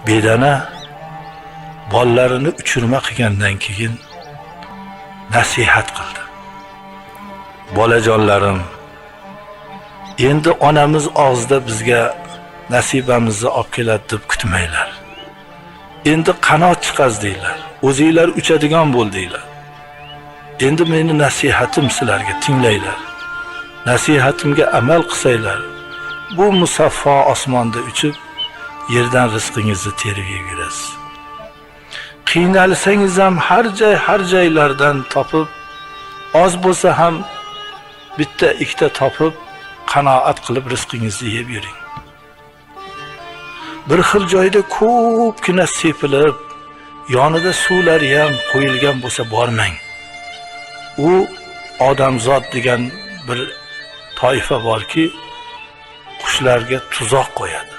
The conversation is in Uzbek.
bedana bolalarini uchirma qilgandan keyin nasihat qildi. Bolajonlarim, endi onamiz og'zida bizga nasibamizni olib keladi deb kutmanglar. Endi qanot chiqazdinglar, o'zinglar uchadigan bo'ldinglar. Endi meni nasihatim sizlarga tinglanglar. Nasihatimga amal qilsanglar, bu musaffo osmonda uchib, yerdan rizqingizni terib yurasiz. Qiynalsangiz ham har joylardan topib, oz bo'lsa ham bitta ikkita topib, qanoat qilib rizqingizni yeb yuring. Bir xil joyda ko'pgina sepilib, yonida suvlari ham qo'yilgan bo'lsa bormang. U odamzod degan bir toifa borki, qushlarga tuzoq qo'yadi.